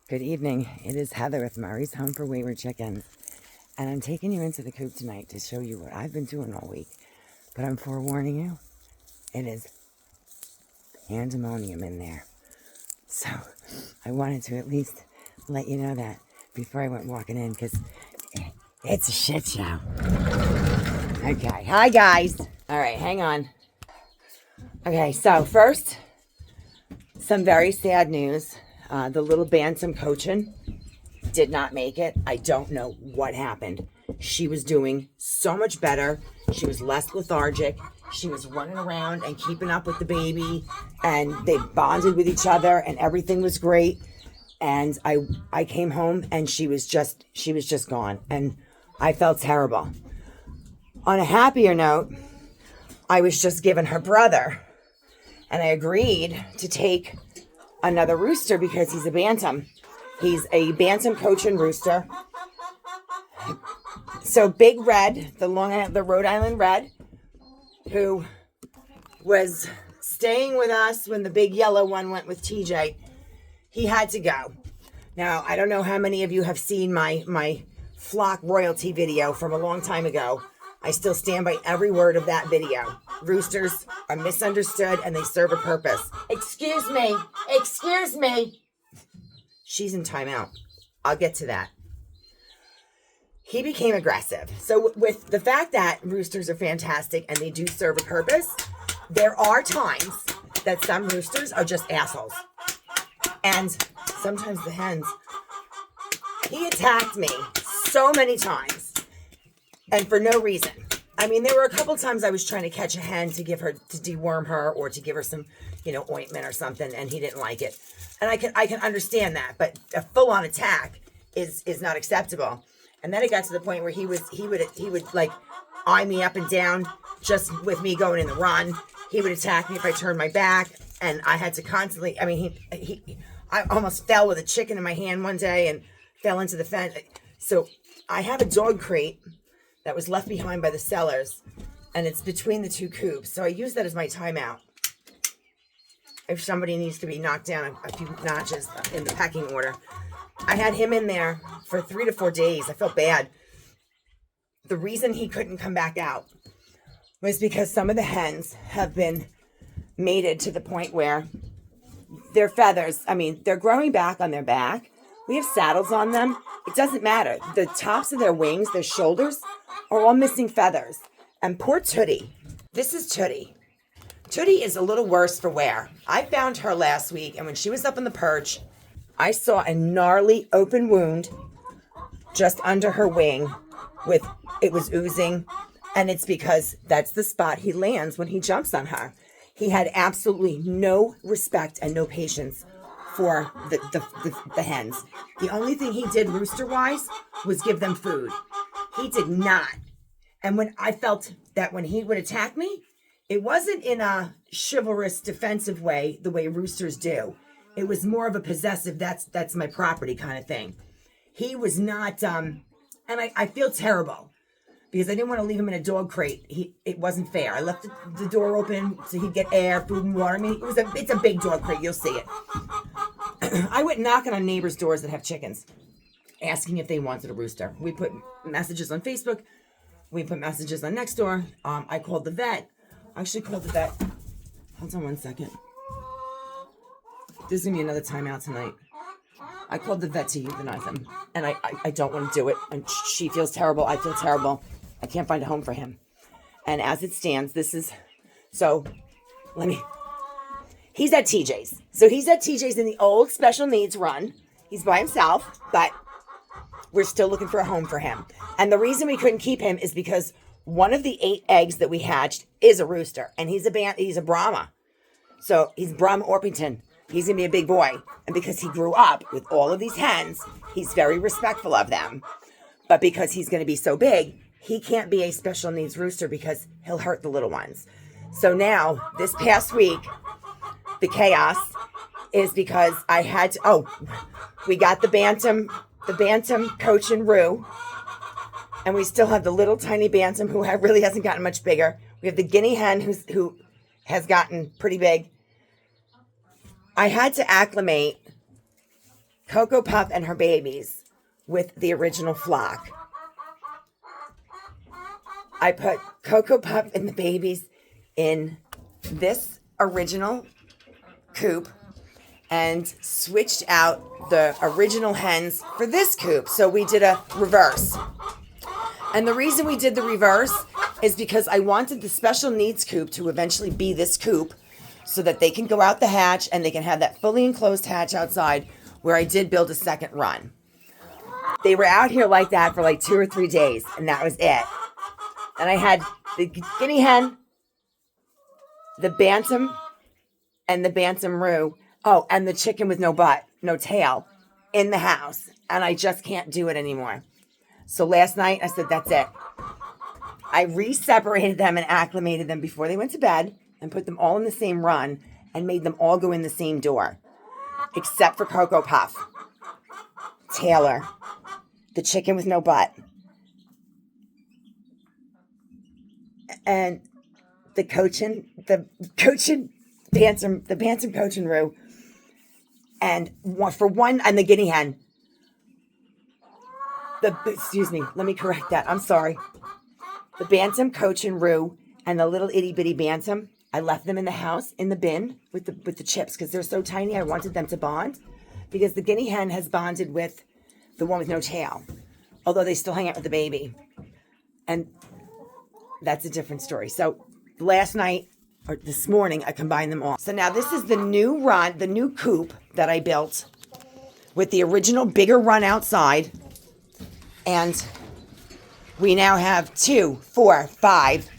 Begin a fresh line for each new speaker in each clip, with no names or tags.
Good evening. It is Heather with Murray's Home for Wayward Chickens. And I'm taking you into the coop tonight to show you what I've been doing all week. But I'm forewarning you, it is pandemonium in there. So I wanted to at least let you know that before I went walking in, because it's a shit show. Okay, hi guys. All right, hang on. Okay, so first, some very sad news. The little bantam Cochin did not make it. I don't know what happened. She was doing so much better. She was less lethargic. She was running around and keeping up with the baby, and they bonded with each other, and everything was great. And I came home, and she was just gone, and I felt terrible. On a happier note, I was just given her brother, and I agreed to take another rooster because he's a bantam. He's a bantam Cochin rooster. So Big Red, the Rhode Island Red, who was staying with us when the big yellow one went with TJ, he had to go. Now, I don't know how many of you have seen my flock royalty video from a long time ago. I still stand by every word of that video. Roosters are misunderstood and they serve a purpose. Excuse me. Excuse me. She's in timeout. I'll get to that. He became aggressive. So with the fact that roosters are fantastic and they do serve a purpose, there are times that some roosters are just assholes. And sometimes the hens. He attacked me so many times. And for no reason. I mean, there were a couple times I was trying to catch a hen to give her, to deworm her or to give her some, ointment or something, and he didn't like it. And I can understand that, but a full-on attack is not acceptable. And then it got to the point where he would like eye me up and down just with me going in the run. He would attack me if I turned my back, and I had to constantly. I mean, I almost fell with a chicken in my hand one day and fell into the fence. So I have a dog crate that was left behind by the sellers, and it's between the two coops. So I use that as my timeout. If somebody needs to be knocked down a few notches in the pecking order. I had him in there for 3 to 4 days. I felt bad. The reason he couldn't come back out was because some of the hens have been mated to the point where their feathers, they're growing back on their back. We have saddles on them. It doesn't matter. The tops of their wings, their shoulders, are all missing feathers. And poor Tootie. This is Tootie. Tootie is a little worse for wear. I found her last week, and when she was up on the perch, I saw a gnarly open wound just under her wing. It was oozing, and it's because that's the spot he lands when he jumps on her. He had absolutely no respect and no patience for the hens. The only thing he did rooster-wise was give them food. He did not. And when I felt that when he would attack me, it wasn't in a chivalrous, defensive way, the way roosters do. It was more of a possessive, that's my property kind of thing. He was not, and I feel terrible because I didn't want to leave him in a dog crate. It wasn't fair. I left the door open so he'd get air, food, and water. It's a big dog crate. You'll see it. I went knocking on neighbors' doors that have chickens, asking if they wanted a rooster. We put messages on Facebook. We put messages on Nextdoor. I called the vet. I actually called the vet. Hold on one second. This is going to be another timeout tonight. I called the vet to euthanize him. And I don't want to do it. And she feels terrible. I feel terrible. I can't find a home for him. And as it stands, he's at TJ's. So he's at TJ's in the old special needs run. He's by himself, but we're still looking for a home for him. And the reason we couldn't keep him is because one of the 8 eggs that we hatched is a rooster, and he's a Brahma. So he's Brahma Orpington. He's going to be a big boy. And because he grew up with all of these hens, he's very respectful of them. But because he's going to be so big, he can't be a special needs rooster because he'll hurt the little ones. So now, this past week, the chaos is because I had to, we got the bantam Cochin Roo, and we still have the little tiny bantam who really hasn't gotten much bigger. We have the guinea hen who has gotten pretty big. I had to acclimate Cocoa Puff and her babies with the original flock. I put Cocoa Puff and the babies in this original coop and switched out the original hens for this coop. So we did a reverse. And the reason we did the reverse is because I wanted the special needs coop to eventually be this coop so that they can go out the hatch and they can have that fully enclosed hatch outside where I did build a second run. They were out here like that for like 2 or 3 days, and that was it. And I had the guinea hen, the bantam, and the bantam roux. Oh, and the chicken with no butt, no tail in the house. And I just can't do it anymore. So last night I said, that's it. I re-separated them and acclimated them before they went to bed and put them all in the same run and made them all go in the same door. Except for Cocoa Puff, Taylor, the chicken with no butt, and the bantam cochin roux, and the guinea hen. Excuse me, let me correct that. I'm sorry. The bantam cochin roux and the little itty bitty bantam, I left them in the house in the bin with the chips because they're so tiny. I wanted them to bond because the guinea hen has bonded with the one with no tail, although they still hang out with the baby. And that's a different story. So last night or this morning, I combined them all. So now this is the new run, the new coop that I built with the original bigger run outside. And we now have 2, 4, 5,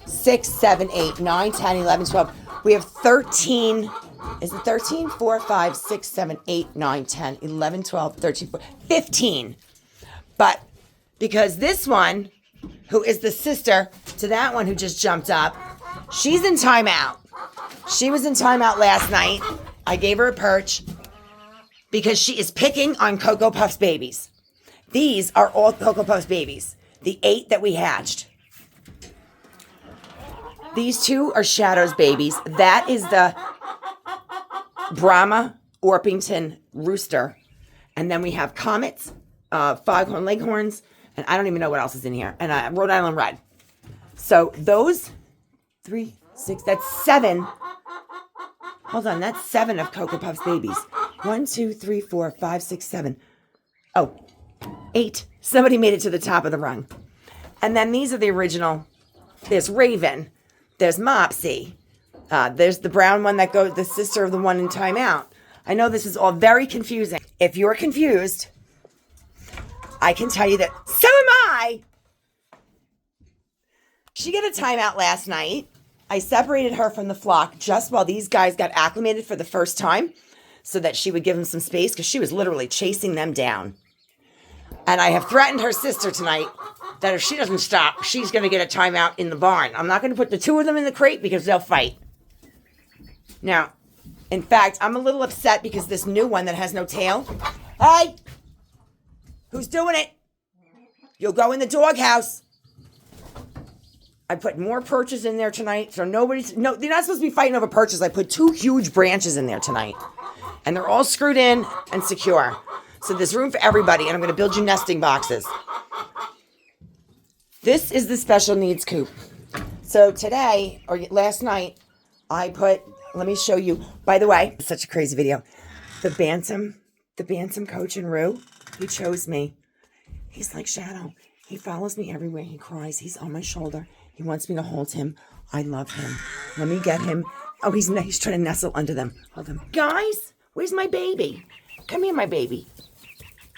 6, 7, 8, 9, 10, 11, 12. We have 13. Is it 13? 4, 5, 6, 7, 8, 9, 10, 11, 12, 13, 14, 15. But because this one, who is the sister to that one who just jumped up, she's in timeout. She was in timeout last night. I gave her a perch because she is picking on Cocoa Puff's babies. These are all Cocoa Puff's babies. The 8 that we hatched. These 2 are Shadow's babies. That is the Brahma Orpington rooster. And then we have Comets, Foghorn Leghorns, and I don't even know what else is in here. And Rhode Island Red. So those 3, 6, that's 7. Hold on, that's 7 of Cocoa Puff's babies. 1, 2, 3, 4, 5, 6, 7. Oh, 8. Somebody made it to the top of the rung. And then these are the original. There's Raven. There's Mopsy. There's the brown one that goes, the sister of the one in timeout. I know this is all very confusing. If you're confused, I can tell you that so am I. She got a timeout last night. I separated her from the flock just while these guys got acclimated for the first time so that she would give them some space because she was literally chasing them down. And I have threatened her sister tonight that if she doesn't stop, she's going to get a timeout in the barn. I'm not going to put the 2 of them in the crate because they'll fight. Now, in fact, I'm a little upset because this new one that has no tail. Hey! Who's doing it? You'll go in the doghouse. I put more perches in there tonight. So they're not supposed to be fighting over perches. I put 2 huge branches in there tonight. And they're all screwed in and secure. So there's room for everybody. And I'm going to build you nesting boxes. This is the special needs coop. So today, or last night, I put, let me show you. By the way, it's such a crazy video. The bantam cochin roux, he chose me. He's like Shadow. He follows me everywhere. He cries. He's on my shoulder. He wants me to hold him. I love him. Let me get him. Oh, he's trying to nestle under them. Hold him. Guys, where's my baby? Come here, my baby.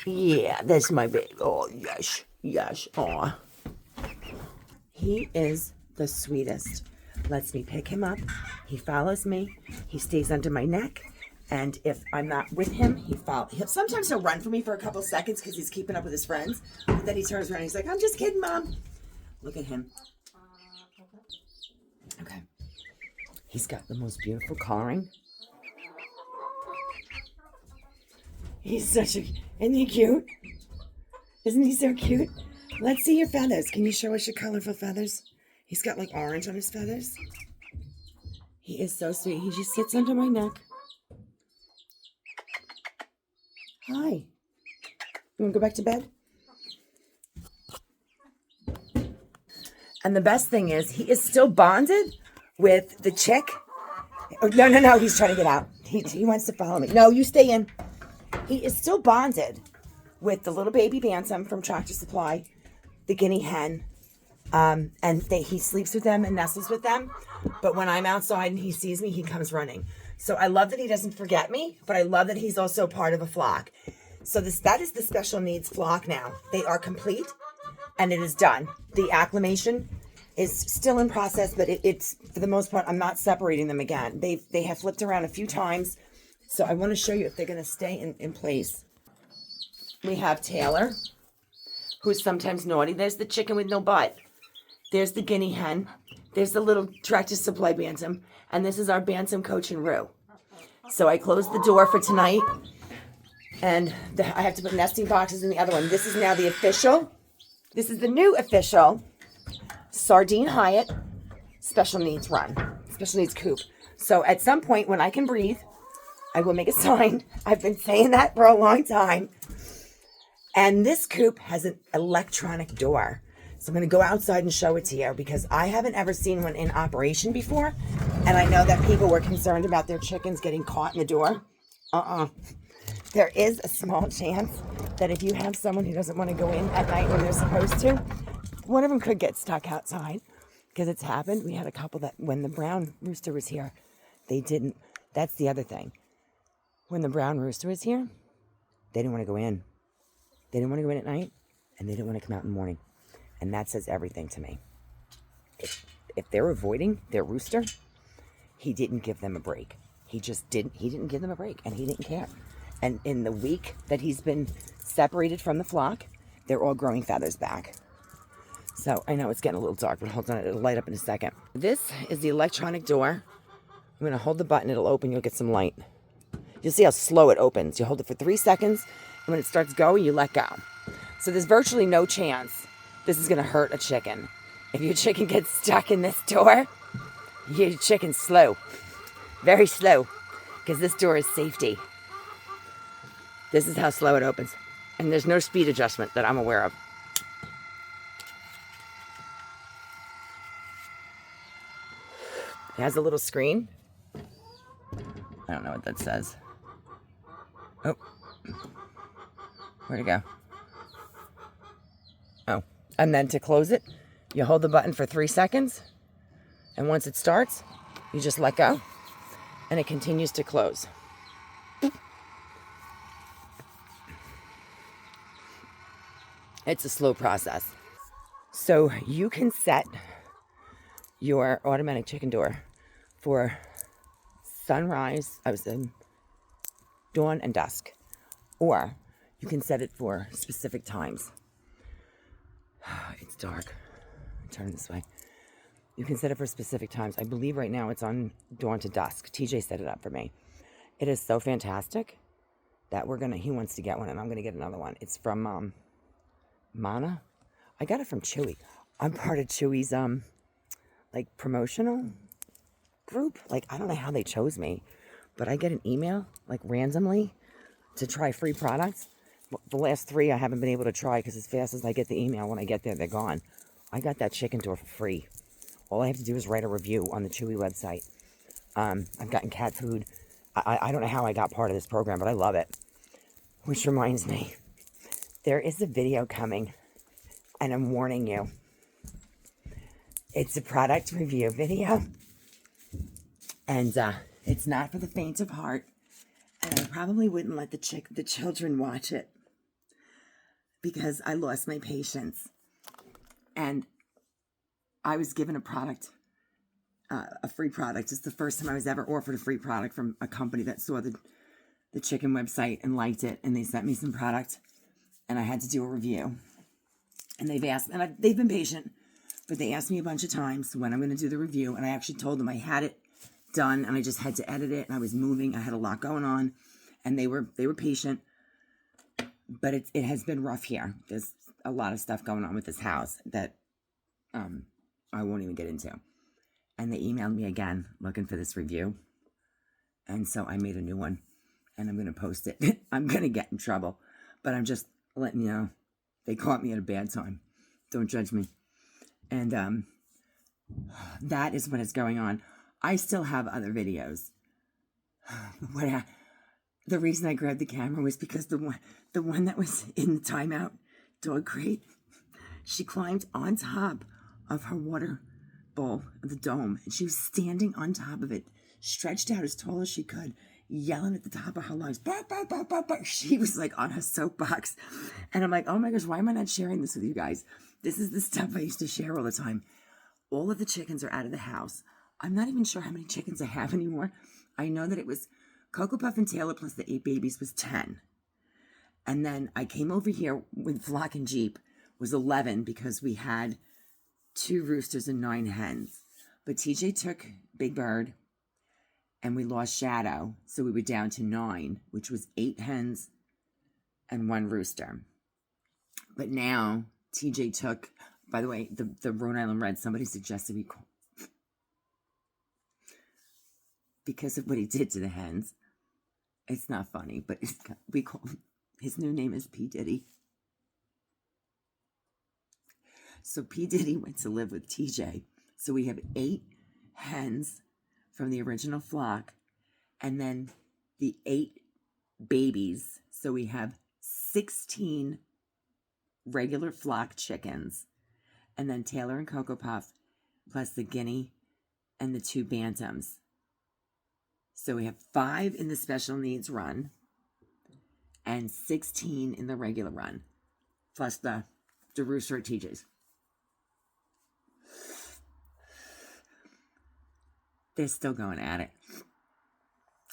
Yeah, that's my baby. Oh, yes. Yes. Aw. He is the sweetest. Lets me pick him up. He follows me. He stays under my neck. And if I'm not with him, sometimes he'll run for me for a couple seconds because he's keeping up with his friends. But then he turns around and he's like, I'm just kidding, Mom. Look at him. Okay. He's got the most beautiful coloring. Isn't he cute? Isn't he so cute? Let's see your feathers. Can you show us your colorful feathers? He's got like orange on his feathers. He is so sweet. He just sits under my neck. Hi. You want to go back to bed? And the best thing is he is still bonded with the chick. Oh, no. He's trying to get out. He wants to follow me. No, you stay in. He is still bonded with the little baby bantam from Tractor Supply, the guinea hen. He sleeps with them and nestles with them. But when I'm outside and he sees me, he comes running. So I love that he doesn't forget me, but I love that he's also part of a flock. So that is the special needs flock now. They are complete and it is done. The acclimation is still in process, but it's for the most part, I'm not separating them again. They have flipped around a few times. So I want to show you if they're going to stay in place. We have Taylor, who's sometimes naughty. There's the chicken with no butt. There's the guinea hen. There's the little Tractor Supply bantam. And this is our bantam coach and Roo. So I closed the door for tonight. And I have to put nesting boxes in the other one. This is now the official. This is the new official Sardine Hyatt special needs run. Special needs coop. So at some point when I can breathe, I will make a sign. I've been saying that for a long time. And this coop has an electronic door. So I'm going to go outside and show it to you because I haven't ever seen one in operation before. And I know that people were concerned about their chickens getting caught in the door. There is a small chance that if you have someone who doesn't want to go in at night when they're supposed to, one of them could get stuck outside because it's happened. We had a couple that when the brown rooster was here, they didn't. That's the other thing. When the brown rooster was here, they didn't want to go in. They didn't want to go in at night and they didn't want to come out in the morning. And that says everything to me. If they're avoiding their rooster, he didn't give them a break. He didn't give them a break and he didn't care. And in the week that he's been separated from the flock, they're all growing feathers back. So I know it's getting a little dark, but hold on, it'll light up in a second. This is the electronic door. I'm going to hold the button, it'll open, you'll get some light. You'll see how slow it opens. You hold it for 3 seconds, and when it starts going, you let go. So there's virtually no chance this is going to hurt a chicken. If your chicken gets stuck in this door, your chicken's slow. Very slow, because this door is safety. This is how slow it opens. And there's no speed adjustment that I'm aware of. It has a little screen. I don't know what that says. Oh. Where'd it go? Oh. And then to close it, you hold the button for 3 seconds. And once it starts, you just let go. And it continues to close. It's a slow process. So you can set your automatic chicken door for sunrise, dawn and dusk, or you can set it for specific times. It's dark. Turn this way. You can set it for specific times. I believe right now it's on dawn to dusk. TJ set it up for me. It is so fantastic that he wants to get one and I'm gonna get another one. It's from Mana. I got it from Chewy. I'm part of Chewy's promotional group. I don't know how they chose me, but I get an email randomly to try free products. The last 3 I haven't been able to try because as fast as I get the email, when I get there, they're gone. I got that chicken door for free. All I have to do is write a review on the Chewy website. I've gotten cat food. I don't know how I got part of this program, but I love it. Which reminds me, there is a video coming, and I'm warning you. It's a product review video, and it's not for the faint of heart, and I probably wouldn't let the children watch it because I lost my patience, and I was given a product, a free product. It's the first time I was ever offered a free product from a company that saw the chicken website and liked it, and they sent me some product, and I had to do a review. And they've been patient, but they asked me a bunch of times when I'm going to do the review, and I actually told them I had it done, and I just had to edit it, and I was moving. I had a lot going on, and they were patient, but it has been rough here. There's a lot of stuff going on with this house that I won't even get into. And they emailed me again looking for this review, and so I made a new one. and I'm going to post it. I'm going to get in trouble, but I'm just letting you know they caught me at a bad time. Don't judge me. And that is what is going on. I still have other videos. The reason I grabbed the camera was because the one that was in the timeout dog crate, she climbed on top of her water bowl, the dome, and she was standing on top of it, stretched out as tall as she could, yelling at the top of her lungs, bark, bark, bark, bark, bark. She was like on her soapbox. And I'm like, oh my gosh, why am I not sharing this with you guys? This is the stuff I used to share all the time. All of the chickens are out of the house. I'm not even sure how many chickens I have anymore. I know that it was Cocoa Puff and Taylor plus the 8 babies was 10. And then I came over here with Flock and Jeep was 11 because we had 2 roosters and 9 hens. But TJ took Big Bird and we lost Shadow. So we were down to 9, which was 8 hens and 1 rooster. But now TJ took, by the way, the Rhode Island Red, somebody suggested we call, because of what he did to the hens. It's not funny, but we call his new name is P. Diddy. So P. Diddy went to live with TJ. So we have 8 hens from the original flock, and then the 8 babies. So we have 16 regular flock chickens, and then Taylor and Cocoa Puff, plus the guinea and the 2 bantams. So we have 5 in the special needs run and 16 in the regular run, plus the rooster at TJ's. They're still going at it.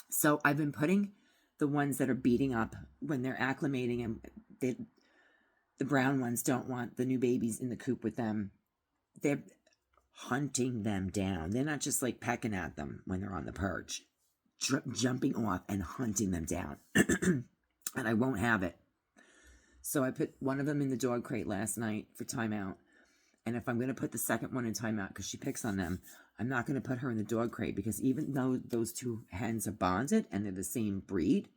So I've been putting the ones that are beating up when they're acclimating, and the brown ones don't want the new babies in the coop with them. They're hunting them down. They're not just like pecking at them when they're on the perch. Jumping off and hunting them down. And I won't have it. So I put one of them in the dog crate last night for timeout. And if I'm going to put the second one in timeout because she picks on them, I'm not going to put her in the dog crate, because even though those 2 hens are bonded and they're the same breed,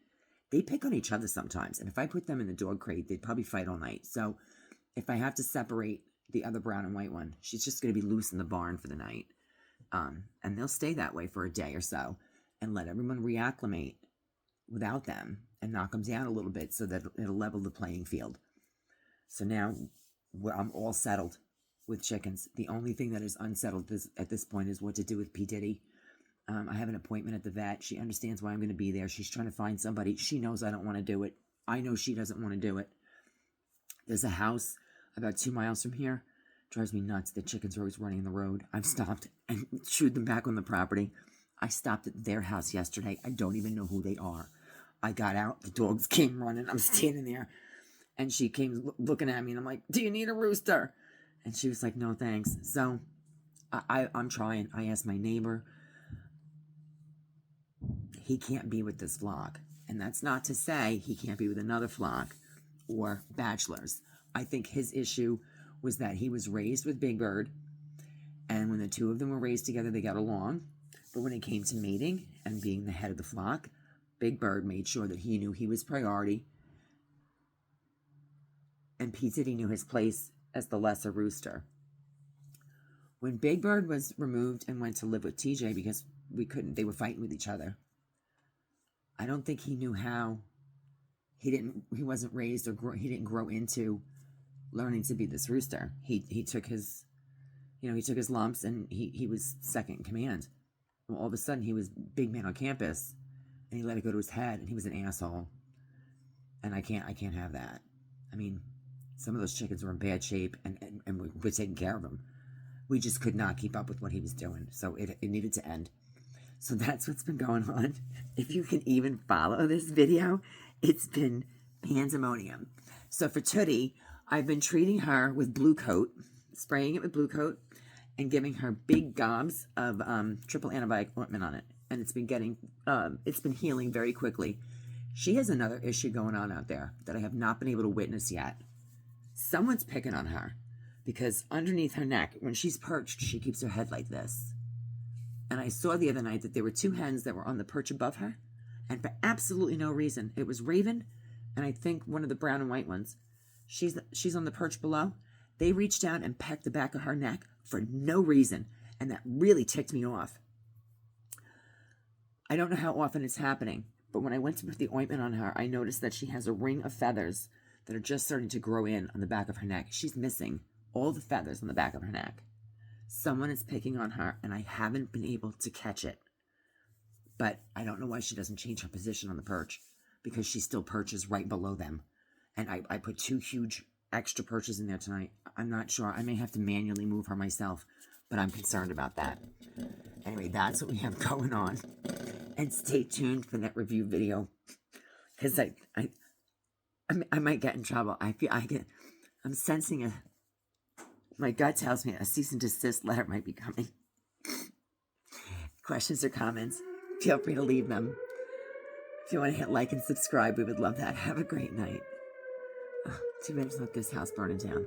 they pick on each other sometimes. And if I put them in the dog crate, they'd probably fight all night. So if I have to separate the other brown and white one, she's just going to be loose in the barn for the night. And they'll stay that way for a day or so, and let everyone reacclimate without them and knock them down a little bit so that it'll level the playing field. So now I'm all settled with chickens. The only thing that is unsettled at this point is what to do with P. Diddy. I have an appointment at the vet. She understands why I'm going to be there. She's trying to find somebody. She knows I don't want to do it. I know she doesn't want to do it. There's a house about 2 miles from here. Drives me nuts. The chickens are always running in the road. I've stopped and shooed them back on the property. I stopped at their house yesterday. I don't even know who they are. I got out. The dogs came running. I'm standing there. And she came looking at me. And I'm like, do you need a rooster? And she was like, no, thanks. So I'm trying. I asked my neighbor. He can't be with this flock. And that's not to say he can't be with another flock or bachelors. I think his issue was that he was raised with Big Bird. And when the 2 of them were raised together, they got along. But when it came to mating and being the head of the flock, Big Bird made sure that he knew he was priority. And P. Diddy knew his place as the lesser rooster. When Big Bird was removed and went to live with TJ because they were fighting with each other, I don't think he knew how. He wasn't raised or he didn't grow into learning to be this rooster. He took his lumps, and he was second in command. Well, all of a sudden, he was big man on campus, and he let it go to his head, and he was an asshole. And I can't have that. I mean, some of those chickens were in bad shape, and we're taking care of them. We just could not keep up with what he was doing, so it needed to end. So that's what's been going on. If you can even follow this video, it's been pandemonium. So for Tootie, I've been treating her with Blue Coat, spraying it with Blue Coat, and giving her big gobs of triple antibiotic ointment on it. And it's been healing very quickly. She has another issue going on out there that I have not been able to witness yet. Someone's picking on her because underneath her neck, when she's perched, she keeps her head like this. And I saw the other night that there were 2 hens that were on the perch above her,
And for absolutely no reason. It was Raven, and I think one of the brown and white ones. She's on the perch below. They reached down and pecked the back of her neck for no reason, and that really ticked me off. I don't know how often it's happening, but when I went to put the ointment on her, I noticed that she has a ring of feathers that are just starting to grow in on the back of her neck. She's missing all the feathers on the back of her neck. Someone is picking on her, and I haven't been able to catch it. But I don't know why she doesn't change her position on the perch, because she still perches right below them. And I put 2 huge extra perches in there tonight. I'm not sure. I may have to manually move her myself, but I'm concerned about that. Anyway, that's what we have going on. And stay tuned for that review video, because I might get in trouble. I'm sensing my gut tells me a cease and desist letter might be coming. Questions or comments, feel free to leave them. If you want to hit like and subscribe, we would love that. Have a great night. Oh, too bad it's not this house burning down.